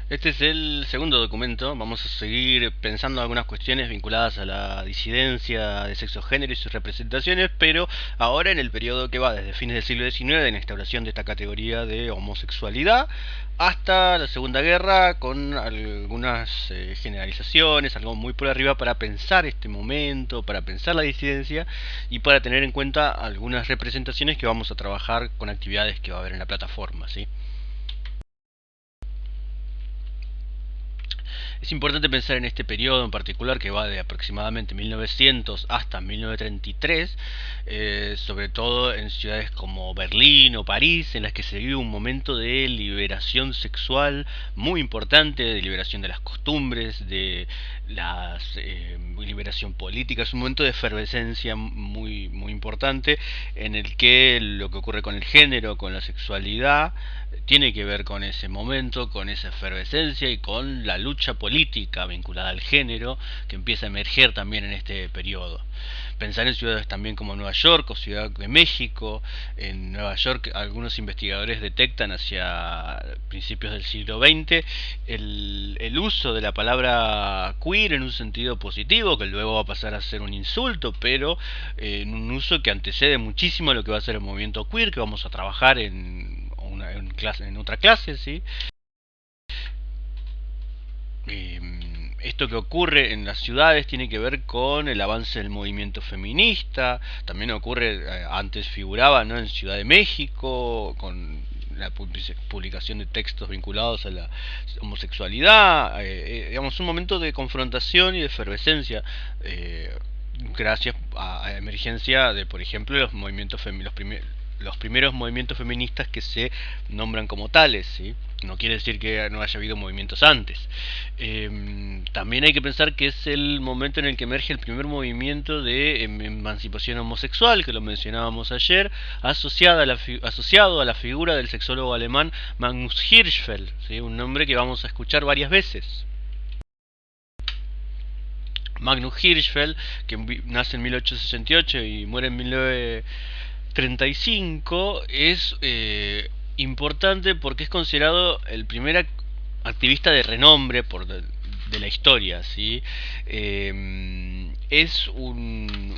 Este es el segundo documento. Vamos a seguir pensando algunas cuestiones vinculadas a la disidencia de sexo, género y sus representaciones, pero ahora en el periodo que va desde fines del siglo XIX, de la instauración de esta categoría de homosexualidad, hasta la Segunda Guerra, con algunas generalizaciones, algo muy por arriba para pensar este momento, para pensar la disidencia y para tener en cuenta algunas representaciones que vamos a trabajar con actividades que va a haber en la plataforma, ¿sí? Es importante pensar en este periodo en particular que va de aproximadamente 1900 hasta 1933, sobre todo en ciudades como Berlín o París, en las que se vive un momento de liberación sexual muy importante, de liberación de las costumbres, de la liberación política. Es un momento de efervescencia muy importante en el que lo que ocurre con el género, con la sexualidad, tiene que ver con ese momento, con esa efervescencia y con la lucha política vinculada al género que empieza a emerger también en este periodo. Pensar en ciudades también como Nueva York o Ciudad de México. En Nueva York algunos investigadores detectan hacia principios del siglo XX el uso de la palabra queer en un sentido positivo, que luego va a pasar a ser un insulto, pero en un uso que antecede muchísimo a lo que va a ser el movimiento queer, que vamos a trabajar en otra clase, ¿sí? Esto que ocurre en las ciudades tiene que ver con el avance del movimiento feminista, también ocurre, antes figuraba, ¿no?, en Ciudad de México, con la publicación de textos vinculados a la homosexualidad, digamos, un momento de confrontación y de efervescencia, gracias a la emergencia de, por ejemplo, los movimientos los primeros movimientos feministas que se nombran como tales, ¿sí? No quiere decir que no haya habido movimientos antes. También hay que pensar que es el momento en el que emerge el primer movimiento de emancipación homosexual, que lo mencionábamos ayer, asociado a la figura del sexólogo alemán Magnus Hirschfeld, ¿sí? Un nombre que vamos a escuchar varias veces. Magnus Hirschfeld, que nace en 1868 y muere en 1935, es importante porque es considerado el primer activista de renombre de la historia, ¿sí? Es un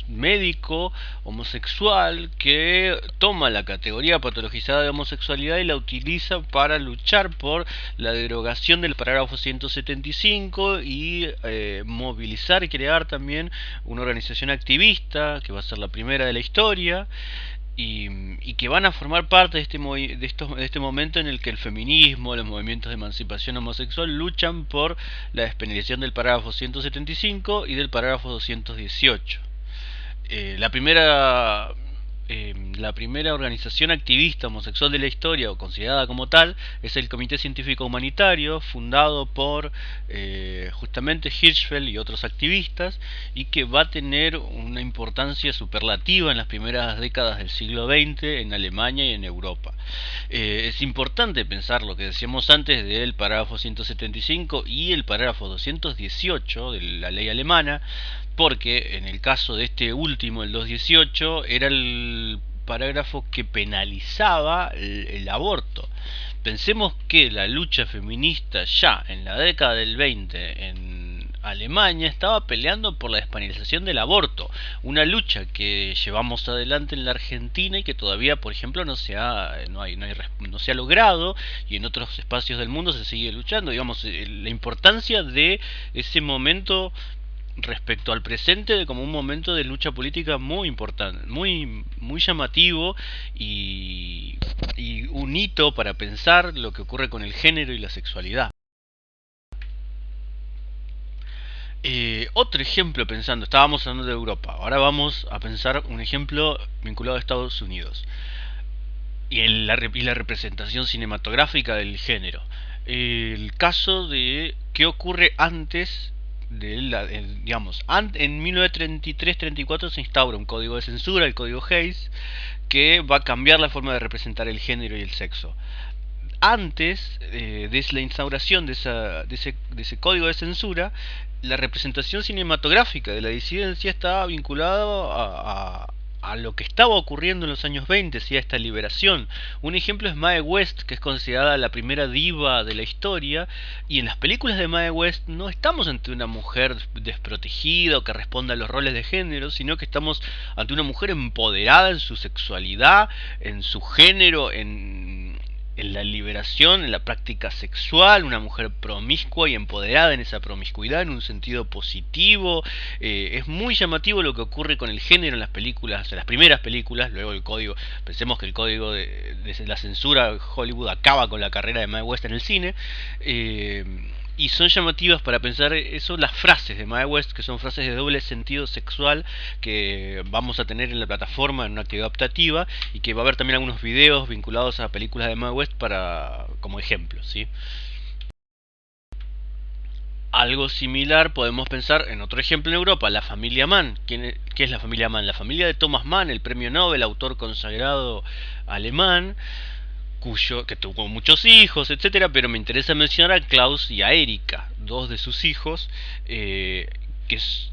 médico homosexual que toma la categoría patologizada de homosexualidad y la utiliza para luchar por la derogación del parágrafo 175 y movilizar y crear también una organización activista que va a ser la primera de la historia y que van a formar parte de este momento en el que el feminismo, los movimientos de emancipación homosexual luchan por la despenalización del parágrafo 175 y del parágrafo 218. La primera la primera organización activista homosexual de la historia, o considerada como tal, es el Comité Científico Humanitario, fundado por justamente Hirschfeld y otros activistas, y que va a tener una importancia superlativa en las primeras décadas del siglo XX en Alemania y en Europa. Es importante pensar lo que decíamos antes del parágrafo 175 y el parágrafo 218 de la ley alemana, porque en el caso de este último, el 218, era el parágrafo que penalizaba el aborto. Pensemos que la lucha feminista ya en la década del 20 en Alemania estaba peleando por la despenalización del aborto, una lucha que llevamos adelante en la Argentina y que todavía, por ejemplo, no se ha logrado, y en otros espacios del mundo se sigue luchando. Digamos, la importancia de ese momento respecto al presente como un momento de lucha política muy importante, muy llamativo y un hito para pensar lo que ocurre con el género y la sexualidad. Otro ejemplo pensando, estábamos hablando de Europa, ahora vamos a pensar un ejemplo vinculado a Estados Unidos y la representación cinematográfica del género. El caso de qué ocurre antes digamos, en 1933-34 se instaura un código de censura, el código Hayes, que va a cambiar la forma de representar el género y el sexo. Antes de la instauración de ese código de censura, la representación cinematográfica de la disidencia estaba vinculada a lo que estaba ocurriendo en los años 20, ¿sí? A esta liberación. Un ejemplo es Mae West, que es considerada la primera diva de la historia, y en las películas de Mae West no estamos ante una mujer desprotegida o que responda a los roles de género, sino que estamos ante una mujer empoderada en su sexualidad, en su género, en la liberación, en la práctica sexual, una mujer promiscua y empoderada en esa promiscuidad en un sentido positivo. Es muy llamativo lo que ocurre con el género en las películas, en las primeras películas. Luego el código, pensemos que el código de la censura de Hollywood acaba con la carrera de Mae West en el cine. Y son llamativas para pensar eso las frases de Mae West, que son frases de doble sentido sexual que vamos a tener en la plataforma en una actividad optativa, y que va a haber también algunos videos vinculados a películas de Mae West para como ejemplo, ¿sí? Algo similar podemos pensar en otro ejemplo en Europa, la familia Mann. ¿Qué es la familia Mann? La familia de Thomas Mann, el premio Nobel, autor consagrado alemán, que tuvo muchos hijos, etcétera, pero me interesa mencionar a Klaus y a Erika, dos de sus hijos, que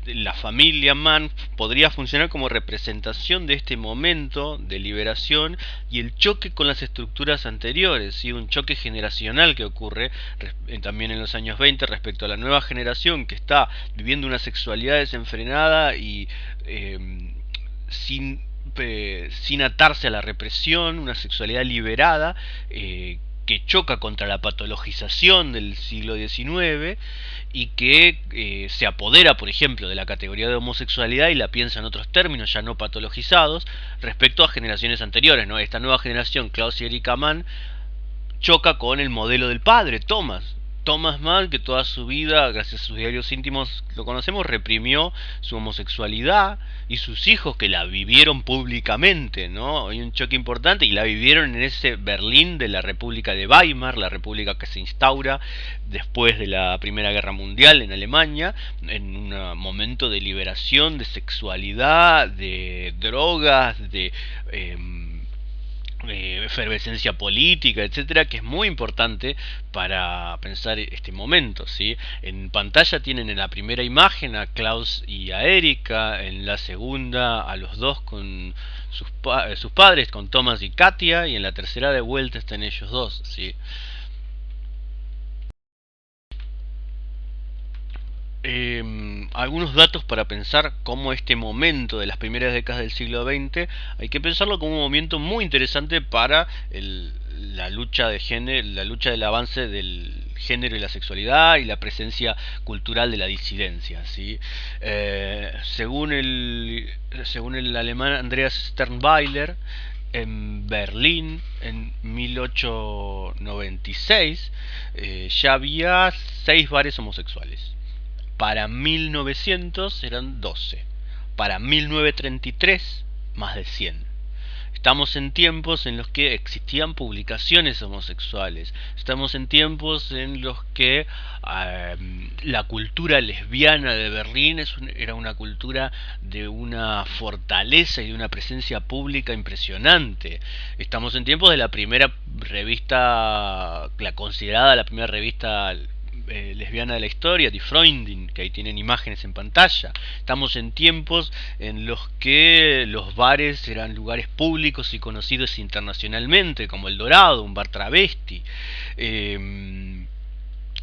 la familia Mann podría funcionar como representación de este momento de liberación y el choque con las estructuras anteriores, ¿sí? Un choque generacional que ocurre también en los años 20 respecto a la nueva generación que está viviendo una sexualidad desenfrenada y sin atarse a la represión, una sexualidad liberada, que choca contra la patologización del siglo XIX y que se apodera, por ejemplo, de la categoría de homosexualidad y la piensa en otros términos ya no patologizados respecto a generaciones anteriores, ¿no? Esta nueva generación, Klaus y Erika Mann, choca con el modelo del padre, Thomas Mann, que toda su vida, gracias a sus diarios íntimos, lo conocemos, reprimió su homosexualidad, y sus hijos que la vivieron públicamente, ¿no? Hay un choque importante y la vivieron en ese Berlín de la República de Weimar, la república que se instaura después de la Primera Guerra Mundial en Alemania, en un momento de liberación, de sexualidad, de drogas, de efervescencia política, etcétera, que es muy importante para pensar este momento, ¿sí? En pantalla tienen en la primera imagen a Klaus y a Erika, en la segunda a los dos con sus padres, con Thomas y Katia, y en la tercera de vuelta están ellos dos, ¿sí? Algunos datos para pensar cómo este momento de las primeras décadas del siglo XX hay que pensarlo como un momento muy interesante para la lucha de género, la lucha del avance del género y la sexualidad y la presencia cultural de la disidencia, ¿sí? Según el alemán Andreas Sternweiler, en Berlín en 1896 ya había 6 bares homosexuales. Para 1900 eran 12. Para 1933, más de 100. Estamos en tiempos en los que existían publicaciones homosexuales. Estamos en tiempos en los que la cultura lesbiana de Berlín era una cultura de una fortaleza y de una presencia pública impresionante. Estamos en tiempos de la primera revista, la considerada la primera revista lesbiana de la historia, Die Freundin, que ahí tienen imágenes en pantalla. Estamos en tiempos en los que los bares eran lugares públicos y conocidos internacionalmente, como El Dorado, un bar travesti.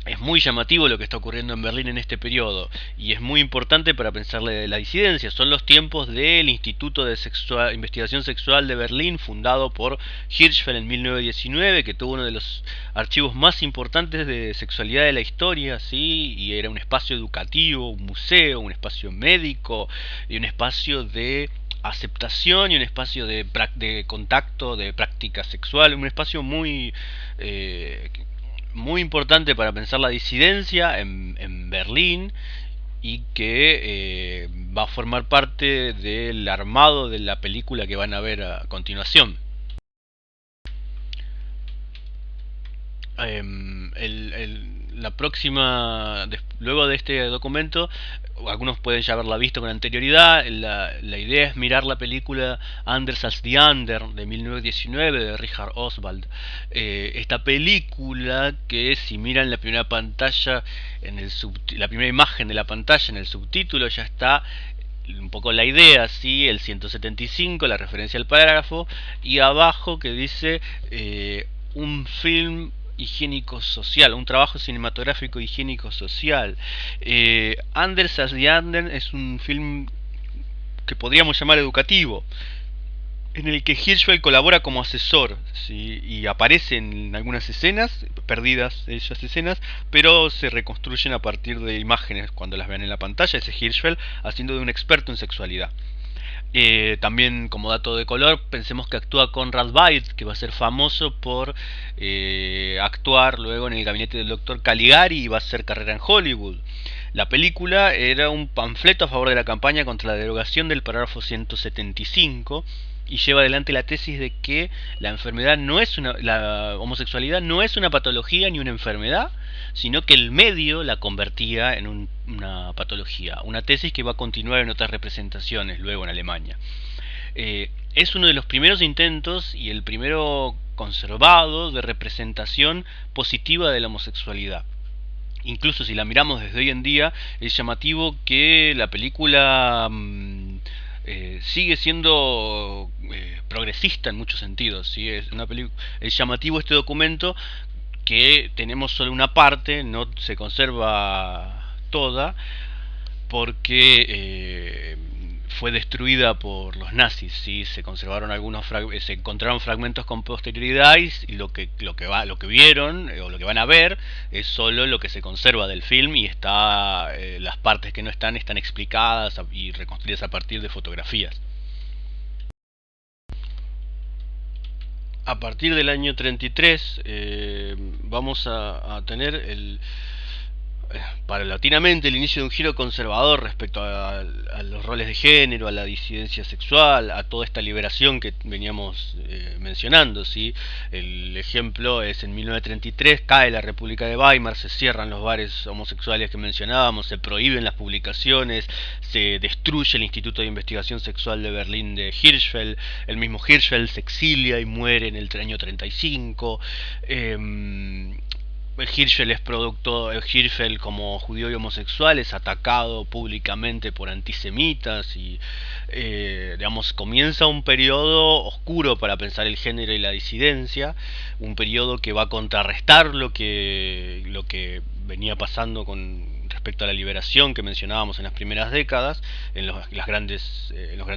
Es muy llamativo lo que está ocurriendo en Berlín en este periodo, y es muy importante para pensarle de la disidencia. Son los tiempos del Instituto de Investigación Sexual de Berlín, fundado por Hirschfeld en 1919, que tuvo uno de los archivos más importantes de sexualidad de la historia, ¿sí? Y era un espacio educativo, un museo, un espacio médico y un espacio de aceptación y un espacio de contacto, de práctica sexual, un espacio muy importante para pensar la disidencia en Berlín, y que va a formar parte del armado de la película que van a ver a continuación. La próxima, luego de este documento, algunos pueden ya haberla visto con anterioridad. La idea es mirar la película Anders als die Ander de 1919 de Richard Oswald. Esta película, que si miran la primera pantalla, la primera imagen de la pantalla, en el subtítulo ya está un poco la idea, ¿sí? El 175, la referencia al parágrafo, y abajo que dice un film higiénico social, un trabajo cinematográfico higiénico social. Anders as the Anden es un film que podríamos llamar educativo, en el que Hirschfeld colabora como asesor, ¿sí? Y aparece en algunas escenas, perdidas esas escenas, pero se reconstruyen a partir de imágenes cuando las vean en la pantalla. Ese Hirschfeld haciendo de un experto en sexualidad. También como dato de color, pensemos que actúa Conrad Veidt, que va a ser famoso por actuar luego en el gabinete del doctor Caligari y va a hacer carrera en Hollywood. La película era un panfleto a favor de la campaña contra la derogación del parágrafo 175 y lleva adelante la tesis de que la enfermedad no es la homosexualidad no es una patología ni una enfermedad, sino que el medio la convertía en una patología. Una tesis que va a continuar en otras representaciones luego en Alemania. Es uno de los primeros intentos y el primero conservado de representación positiva de la homosexualidad. Incluso si la miramos desde hoy en día, es llamativo que la película sigue siendo progresista en muchos sentidos, ¿sí? Es llamativo este documento que tenemos solo una parte, no se conserva toda, porque fue destruida por los nazis, ¿sí? Se conservaron se encontraron fragmentos con posterioridad y lo que vieron o lo que van a ver es solo lo que se conserva del film y está las partes que no están explicadas y reconstruidas a partir de fotografías. A partir del año 33 vamos a tener paulatinamente el inicio de un giro conservador respecto a los roles de género, a la disidencia sexual, a toda esta liberación que veníamos mencionando, ¿sí? El ejemplo es en 1933 cae la República de Weimar, se cierran los bares homosexuales que mencionábamos, se prohíben las publicaciones, se destruye el Instituto de Investigación Sexual de Berlín de Hirschfeld, el mismo Hirschfeld se exilia y muere en el año 35. Hirschfeld como judío y homosexual es atacado públicamente por antisemitas y digamos comienza un periodo oscuro para pensar el género y la disidencia, un periodo que va a contrarrestar lo que venía pasando con respecto a la liberación que mencionábamos en las primeras décadas en los grandes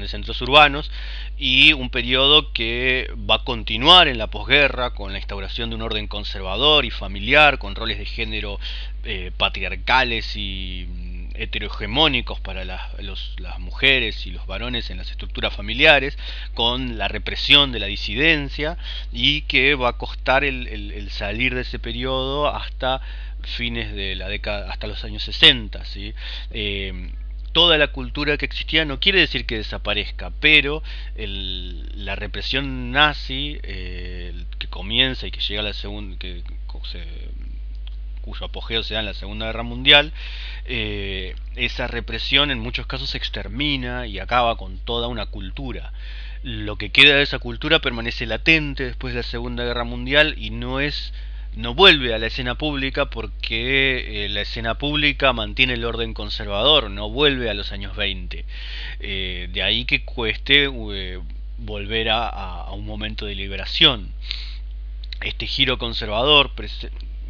centros urbanos, y un periodo que va a continuar en la posguerra con la instauración de un orden conservador y familiar con roles de género patriarcales y heterohegemónicos para las mujeres y los varones en las estructuras familiares, con la represión de la disidencia, y que va a costar el salir de ese periodo hasta fines de la década, hasta los años 60, ¿sí? Toda la cultura que existía no quiere decir que desaparezca, pero la represión nazi que comienza y que llega a la segunda, cuyo apogeo se da en la Segunda Guerra Mundial, esa represión en muchos casos extermina y acaba con toda una cultura. Lo que queda de esa cultura permanece latente después de la Segunda Guerra Mundial y no vuelve a la escena pública porque la escena pública mantiene el orden conservador, no vuelve a los años 20. De ahí que cueste volver a un momento de liberación. Este giro conservador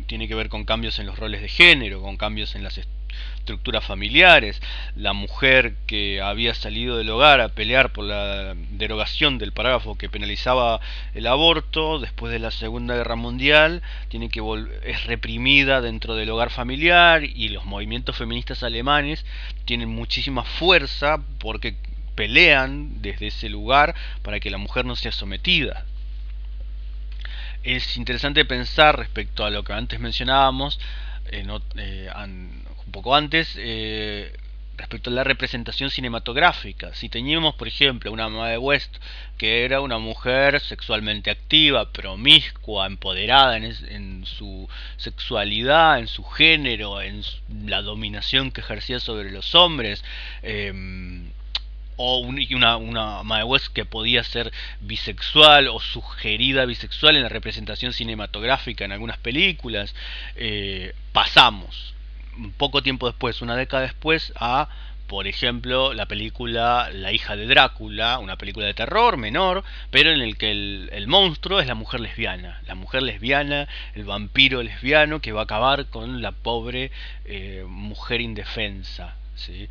tiene que ver con cambios en los roles de género, con cambios en las estructuras familiares. La mujer que había salido del hogar a pelear por la derogación del parágrafo que penalizaba el aborto después de la Segunda Guerra Mundial es reprimida dentro del hogar familiar, y los movimientos feministas alemanes tienen muchísima fuerza porque pelean desde ese lugar para que la mujer no sea sometida. Es interesante pensar respecto a lo que antes mencionábamos, un poco antes, respecto a la representación cinematográfica. Si teníamos, por ejemplo, una Mae West que era una mujer sexualmente activa, promiscua, empoderada en su sexualidad, en su género, en la dominación que ejercía sobre los hombres, o una Mae West que podía ser bisexual o sugerida bisexual en la representación cinematográfica en algunas películas, pasamos un poco tiempo después, una década después, a por ejemplo, la película La hija de Drácula, una película de terror menor, pero en el que el monstruo es la mujer lesbiana, el vampiro lesbiano que va a acabar con la pobre mujer indefensa. ¿Sí?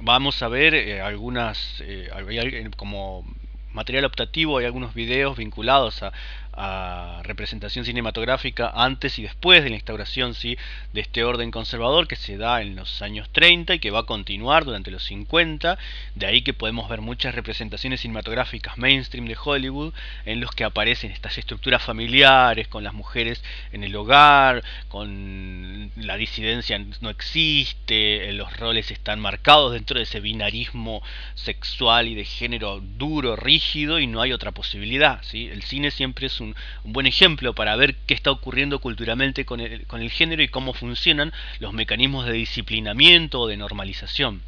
Vamos a ver como material optativo, hay algunos videos vinculados a representación cinematográfica antes y después de la instauración, ¿sí?, de este orden conservador que se da en los años 30 y que va a continuar durante los 50. De ahí que podemos ver muchas representaciones cinematográficas mainstream de Hollywood en los que aparecen estas estructuras familiares con las mujeres en el hogar, con la disidencia no existe, los roles están marcados dentro de ese binarismo sexual y de género duro, rígido, y no hay otra posibilidad, ¿sí? El cine siempre es un buen ejemplo para ver qué está ocurriendo culturalmente con el género y cómo funcionan los mecanismos de disciplinamiento o de normalización.